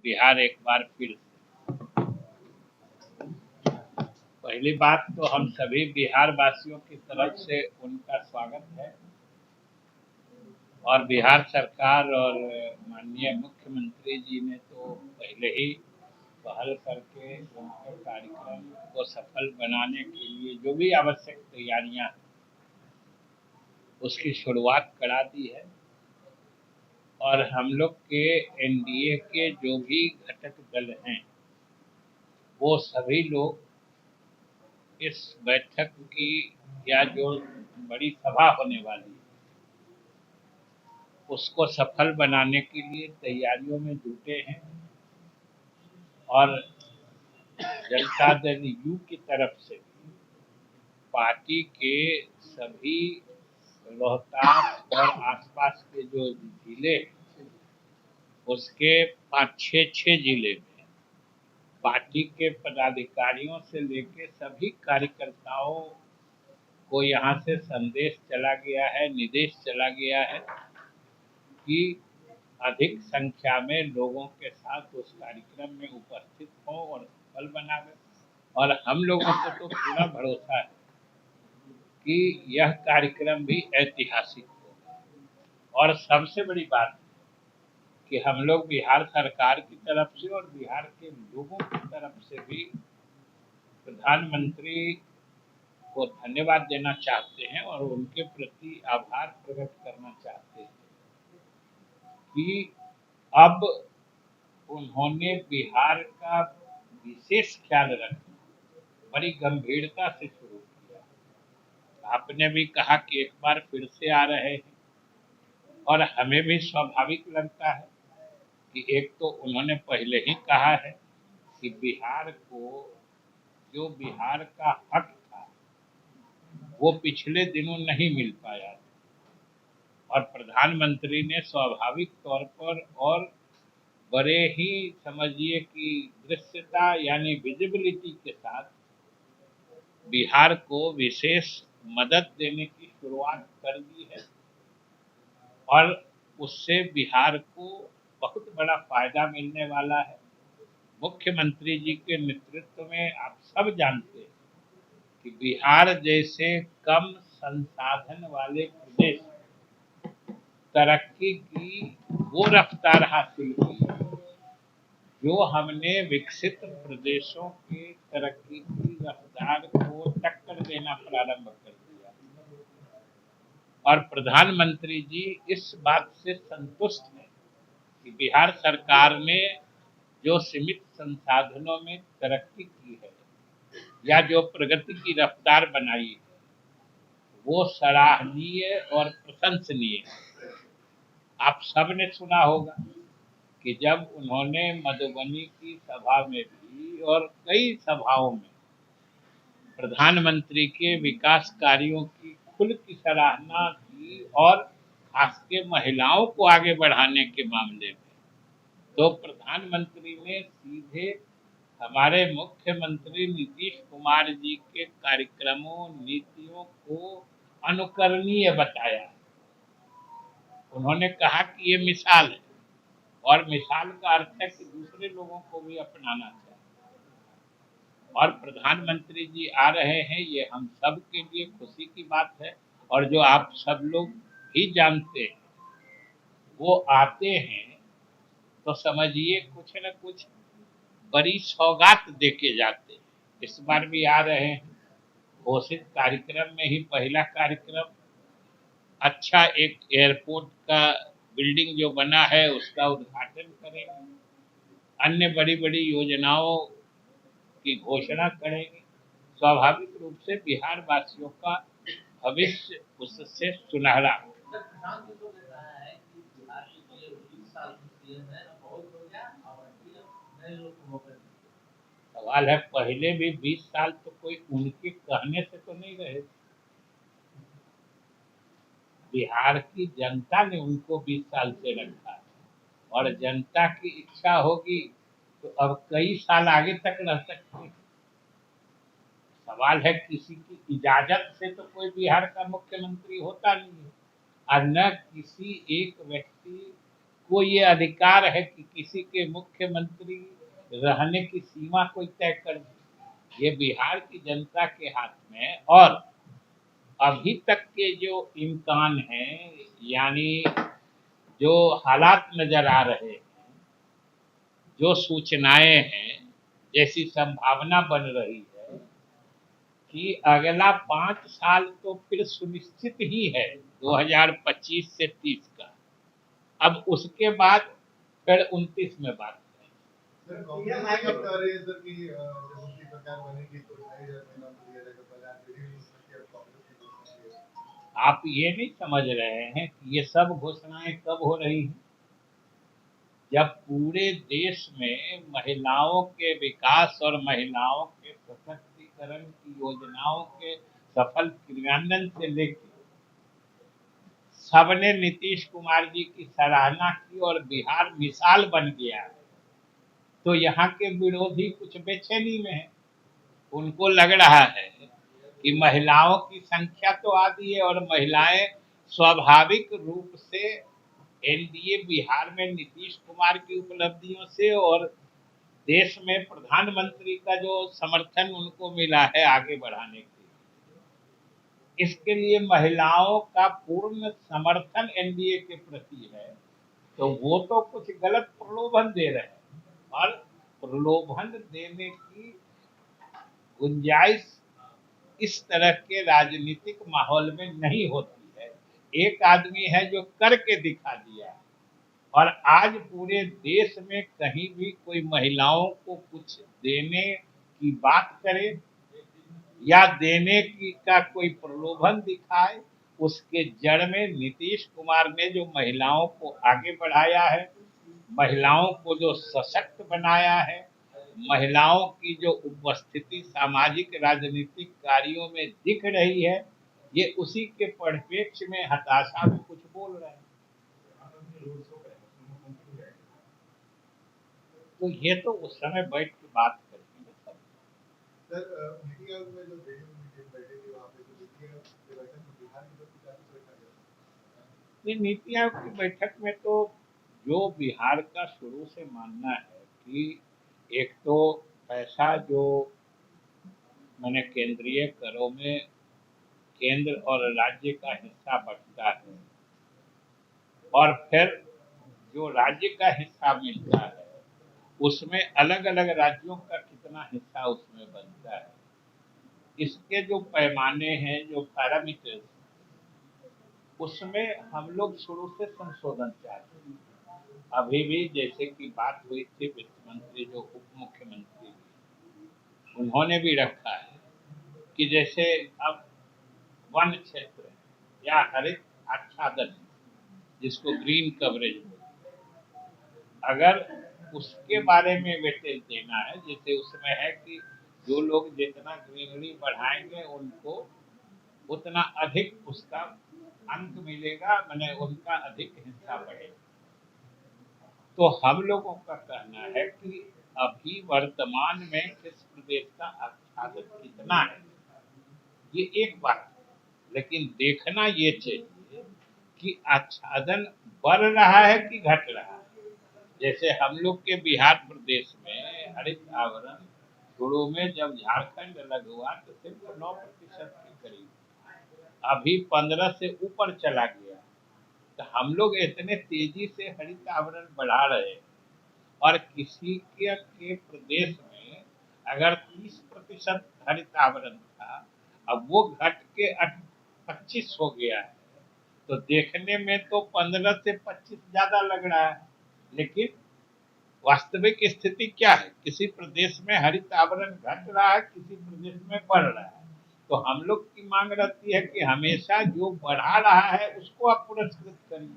बिहार एक बार फिर पहली बात तो हम सभी बिहार वासियों की तरफ से उनका स्वागत है और बिहार सरकार और माननीय मुख्यमंत्री जी ने तो पहले ही पहल करके उनके कार्यक्रम को सफल बनाने के लिए जो भी आवश्यक तैयारियां उसकी शुरुआत करा दी है और हम लोग के एनडीए के जो भी घटक दल हैं वो सभी लोग इस बैठक की या जो बड़ी सभा होने वाली है उसको सफल बनाने के लिए तैयारियों में जुटे हैं और जनता दल यू की तरफ से पार्टी के सभी रोहतास और आसपास के जो जिले उसके 5-6 जिले में पार्टी के पदाधिकारियों से लेकर सभी कार्यकर्ताओं को यहाँ से संदेश चला गया है, निर्देश चला गया है कि अधिक संख्या में लोगों के साथ उस कार्यक्रम में उपस्थित हों और सफल बनावे और हम लोगों को तो पूरा भरोसा है कि यह कार्यक्रम भी ऐतिहासिक होगा और सबसे बड़ी बात कि हम लोग बिहार सरकार की तरफ से और बिहार के लोगों की तरफ से भी प्रधानमंत्री को धन्यवाद देना चाहते हैं और उनके प्रति आभार प्रकट करना चाहते हैं कि अब उन्होंने बिहार का विशेष ख्याल रखना बड़ी गंभीरता से शुरू किया। आपने भी कहा कि एक बार फिर से आ रहे हैं और हमें भी स्वाभाविक लगता है कि एक तो उन्होंने पहले ही कहा है कि बिहार को जो बिहार का हक था वो पिछले दिनों नहीं मिल पाया और प्रधानमंत्री ने स्वाभाविक तौर पर और बड़े ही समझिए कि दृश्यता यानी विजिबिलिटी के साथ बिहार को विशेष मदद देने की शुरुआत कर दी है और उससे बिहार को बहुत बड़ा फायदा मिलने वाला है। मुख्यमंत्री जी के नेतृत्व में आप सब जानते हैं कि बिहार जैसे कम संसाधन वाले प्रदेश तरक्की की वो रफ्तार हासिल की जो हमने विकसित प्रदेशों के तरक्की की रफ्तार को टक्कर देना प्रारंभ कर दिया और प्रधानमंत्री जी इस बात से संतुष्ट हैं कि बिहार सरकार ने जो सीमित संसाधनों में तरक्की की है या जो प्रगति की रफ्तार बनाई है वो सराहनीय और प्रशंसनीय है। आप सब ने सुना होगा कि जब उन्होंने मधुबनी की सभा में भी और कई सभाओं में प्रधानमंत्री के विकास कार्यों की खुल की सराहना की और खास के महिलाओं को आगे बढ़ाने के मामले में तो प्रधानमंत्री ने सीधे हमारे मुख्यमंत्री नीतीश कुमार जी के कार्यक्रमों नीतियों को अनुकरणीय बताया। उन्होंने कहा कि ये मिसाल है और मिसाल का अर्थ है कि दूसरे लोगों को भी अपनाना चाहिए और प्रधानमंत्री जी आ रहे हैं ये हम सब के लिए खुशी की बात है और जो आप सब लोग भी जानते हैं वो आते हैं तो समझिए कुछ न कुछ बड़ी सौगात देके जाते हैं। इस बार भी आ रहे हैं घोषित कार्यक्रम में ही पहला कार्यक्रम अच्छा एक एयरपोर्ट का बिल्डिंग जो बना है उसका उद्घाटन करेंगे, अन्य बड़ी बड़ी योजनाओं की घोषणा करेंगे। स्वाभाविक रूप से बिहार वासियों का भविष्य उससे सुनहरा सवाल है। पहले भी 20 साल तो कोई उनके कहने से तो नहीं रहे, बिहार की जनता ने उनको 20 साल से रखा और जनता की इच्छा होगी तो अब कई साल आगे तक रह सकते हैं। सवाल है किसी की इजाजत से तो कोई बिहार का मुख्यमंत्री होता नहीं है और न किसी एक व्यक्ति को ये अधिकार है कि किसी के मुख्यमंत्री रहने की सीमा कोई तय कर दे। ये बिहार की जनता के हाथ में है। और अभी तक के जो इम्कान हैं, यानी जो हालात नजर आ रहे हैं, जो सूचनाएं हैं, जैसी संभावना बन रही है कि अगला 5 साल तो फिर सुनिश्चित ही है, 2025 से 30 का। अब उसके बाद फिर 29 में बात करें। सर कांग्रेस ये कह रही है सर कि जब उनकी सरकार बनेगी तो 2,500 महीना तो दिया जाएगा, पहले आरजेडी ने घोषणा किया, कांग्रेस ने घोषणा किया। आप ये नहीं समझ रहे हैं कि ये सब घोषणाएं कब हो रही हैं? जब पूरे देश में महिलाओं के विकास और महिलाओं के सशक्तिकरण की योजनाओं के सफल क्रियान्वयन से लेकर सबने नीतीश कुमार जी की सराहना की और बिहार मिसाल बन गया है, तो यहाँ के विरोधी कुछ बेचैनी में है। उनको लग रहा है कि महिलाओं की संख्या तो आधी है और महिलाएं स्वाभाविक रूप से एनडीए बिहार में नीतीश कुमार की उपलब्धियों से और देश में प्रधानमंत्री का जो समर्थन उनको मिला है आगे बढ़ाने के लिए, इसके लिए महिलाओं का पूर्ण समर्थन एनडीए के प्रति है। तो वो तो कुछ गलत प्रलोभन दे रहे हैं, और प्रलोभन देने की गुंजाइश इस तरह के राजनीतिक माहौल में नहीं होती है। एक आदमी है जो करके दिखा दिया, और आज पूरे देश में कहीं भी कोई महिलाओं को कुछ देने की बात करे या देने की का कोई प्रलोभन दिखाए, उसके जड़ में नीतीश कुमार ने जो महिलाओं को आगे बढ़ाया है, महिलाओं को जो सशक्त बनाया है, महिलाओं की जो उपस्थिति सामाजिक राजनीतिक कार्यों में दिख रही है, ये उसी के परिप्रेक्ष्य में हताशा में कुछ बोल रहे हैं। तो ये तो उस समय बैठ के बात करेंगे सब। सर नीति आयोग में जो दिल्ली में मीटिंग बैठेगी वहाँ पे तो नीति आयोग की बैठक में बिहार की तरफ से क्या रखा गया? ये नीति आयोग की बैठक में तो जो बिहार का शुरू से मानना है कि एक तो पैसा जो मैंने केंद्रीय करों में केंद्र और राज्य का हिस्सा बचता है, और फिर जो राज्य का हिस्सा मिलता है उसमें अलग अलग राज्यों का कितना हिस्सा उसमें बनता है, इसके जो पैमाने हैं, जो पैरामीटर्स, उसमें हम लोग शुरू से संशोधन चाहते हैं। अभी भी जैसे कि बात हुई थी वित्त मंत्री जो उप मुख्यमंत्री, उन्होंने भी रखा है कि जैसे अब वन क्षेत्र या हरित आच्छादन, जिसको ग्रीन कवरेज बोलते हैं, अगर उसके बारे में वेटेज देना है, जैसे उसमें है कि जो लोग जितना ग्रीनरी बढ़ाएंगे उनको उतना अधिक उसका अंक मिलेगा, मैंने उनका अधिक हिस्सा बढ़ेगा। तो हम लोगों का कहना है कि अभी वर्तमान में किस प्रदेश का आच्छादन कितना है, ये एक बात है, लेकिन देखना ये चाहिए कि आच्छादन बढ़ रहा है कि घट रहा है। जैसे हम लोग के बिहार प्रदेश में हरित आवरण शुरू में जब झारखंड अलग हुआ तो सिर्फ 9% के करीब, अभी 15 से ऊपर चला गया। तो हम लोग इतने तेजी से हरित आवरण बढ़ा रहे हैं, और किसी के प्रदेश में अगर 30% हरित आवरण था, अब वो घट के 25 हो गया है, तो देखने में तो 15 से 25 ज्यादा लग रहा है, लेकिन वास्तविक स्थिति क्या है? किसी प्रदेश में हरित आवरण घट रहा है, किसी प्रदेश में बढ़ रहा है। तो हम लोग की मांग रहती है कि हमेशा जो बढ़ा रहा है उसको आप पुरस्कृत करिए।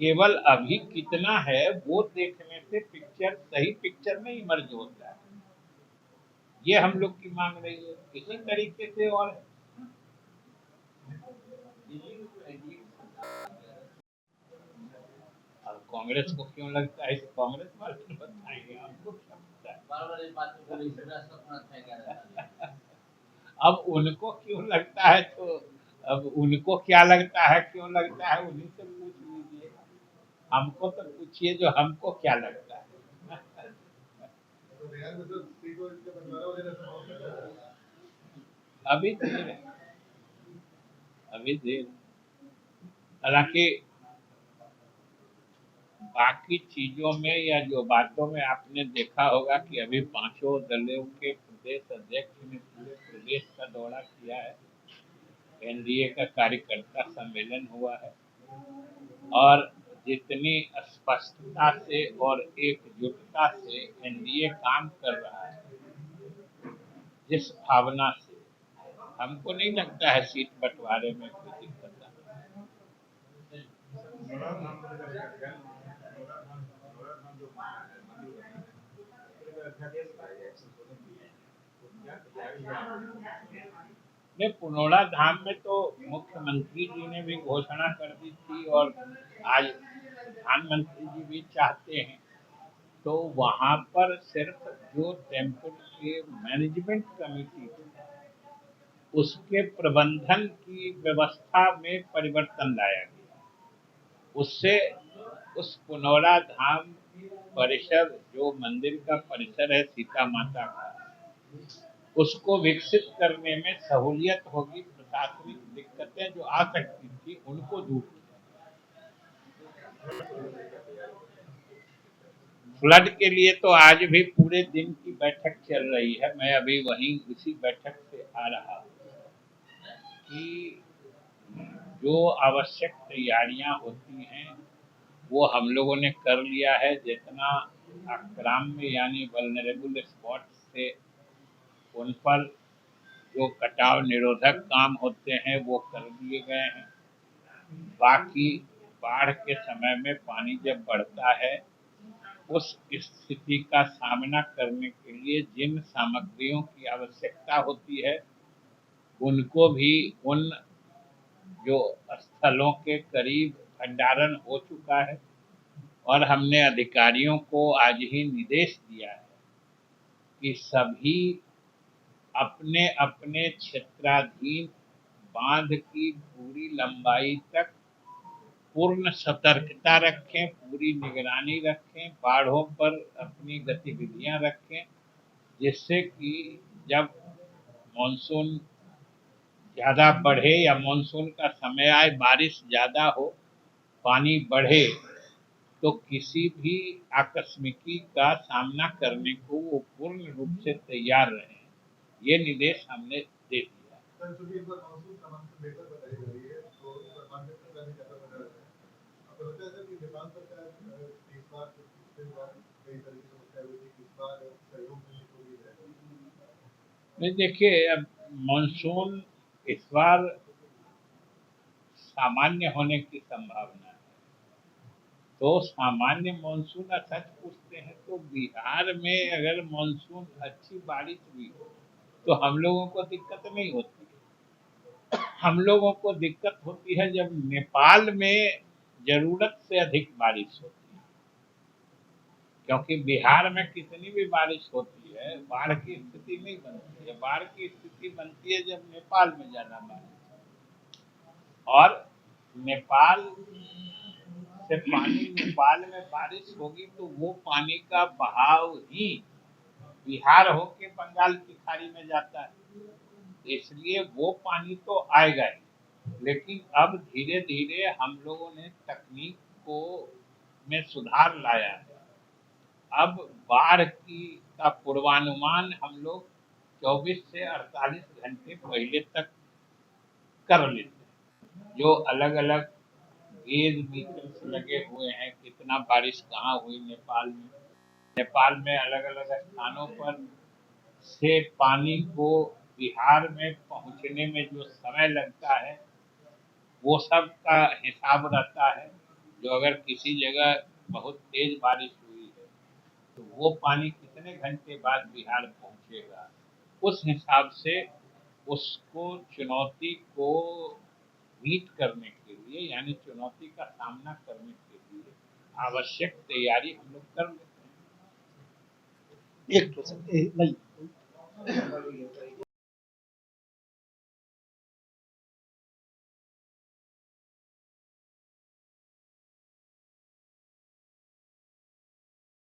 केवल अभी कितना है वो देखने से पिक्चर, सही पिक्चर नहीं इमर्ज होता है। ये हम लोग की मांग रही है इसी तरीके से। और कांग्रेस को क्यों लगता है, कांग्रेस वाले बताएंगे, हमको क्या पता है। अब उनको क्यों लगता है, तो अब उनको क्या लगता है, क्यों लगता है, उन्हीं से पूछ लीजिए। हमको तो पूछिए जो हमको क्या लगता है। तो बिहार में तो सीट को इसके बंटवारा हो जाने से हो सकता है। अभी देर है, अभी देर है। हालांकि बाकी चीजों में या जो बातों में आपने देखा होगा कि अभी पांचों दलों के प्रदेश अध्यक्ष ने पूरे प्रदेश का दौरा किया है। एनडीए का कार्यकर्ता सम्मेलन हुआ है और जितनी स्पष्टता से और एकजुटता से एनडीए काम कर रहा है, जिस भावना से, हमको नहीं लगता है सीट बंटवारे में कोई दिक्कत है। नहीं, पुनौरा धाम में तो मुख्यमंत्री जी ने भी घोषणा कर दी थी और आज प्रधानमंत्री जी भी चाहते हैं। तो वहां पर सिर्फ जो टेम्पल के मैनेजमेंट कमेटी थी, उसके प्रबंधन की व्यवस्था में परिवर्तन लाया गया। उससे उस पुनौरा धाम परिसर, जो मंदिर का परिसर है सीता माता का, उसको विकसित करने में सहूलियत होगी। प्रशासनिक दिक्कतें जो आ सकती थी उनको दूर किया। फ्लड के लिए तो आज भी पूरे दिन की बैठक चल रही है। मैं अभी वहीं उसी बैठक से आ रहा हूँ कि जो आवश्यक तैयारियां होती हैं वो हम लोगों ने कर लिया है। जितना आक्राम्य यानी वल्नरेबल स्पॉट्स थे उन पर जो कटाव निरोधक काम होते हैं वो कर दिए गए हैं। बाकी बाढ़ के समय में पानी जब बढ़ता है, उस स्थिति का सामना करने के लिए जिन सामग्रियों की आवश्यकता होती है उनको भी उन जो स्थलों के करीब भंडारण हो चुका है और हमने अधिकारियों को आज ही निर्देश दिया है कि सभी अपने अपने क्षेत्राधीन बांध की पूरी लंबाई तक पूर्ण सतर्कता रखें, पूरी निगरानी रखें, बाढ़ों पर अपनी गतिविधियां रखें, जिससे कि जब मानसून ज़्यादा बढ़े या मानसून का समय आए, बारिश ज़्यादा हो, पानी बढ़े, तो किसी भी आकस्मिकी का सामना करने को वो पूर्ण रूप से तैयार रहें। ये निर्देश हमने दे दिया। सर, चूंकि इस बार मानसून सामान्य से बेहतर बताई जा रही है, तो सामान्य से भी ज़्यादा बना रहा है। आपको लगता है सर कि नेपाल सरकार इस बार पिछले बार कई तरह की समस्या हुई थी, इस बार सहयोग में होगी है? नहीं, देखिए, अब मानसून इस बार सामान्य होने की संभावना है। तो सामान्य मानसून का सच पूछते हैं तो बिहार में अगर मानसून अच्छी बारिश हुई तो हम लोगों को दिक्कत नहीं होती है। हम लोगों को दिक्कत होती है जब नेपाल में जरूरत से अधिक बारिश होती है, क्योंकि बिहार में कितनी भी बारिश होती है बाढ़ की स्थिति नहीं बनती है। बाढ़ की स्थिति बनती है जब नेपाल में ज्यादा बारिश और नेपाल से पानी, नेपाल में बारिश होगी तो वो पानी का बहाव ही बिहार होके बंगाल की खाड़ी में जाता है, इसलिए वो पानी तो आएगा ही। लेकिन अब धीरे धीरे हम लोगों ने तकनीक को में सुधार लाया है। अब बाढ़ की का पूर्वानुमान हम लोग 24 से 48 घंटे पहले तक कर लेते हैं। जो अलग अलग गेज मीटर्स लगे हुए हैं, कितना बारिश कहाँ हुई नेपाल में, नेपाल में अलग अलग स्थानों पर से पानी को बिहार में पहुंचने में जो समय लगता है वो सब का हिसाब रहता है। जो अगर किसी जगह बहुत तेज बारिश हुई है तो वो पानी कितने घंटे बाद बिहार पहुंचेगा, उस हिसाब से उसको चुनौती को मीट करने के लिए यानी चुनौती का सामना करने के लिए आवश्यक तैयारी हम लोग कर लेते हैं। एक नहीं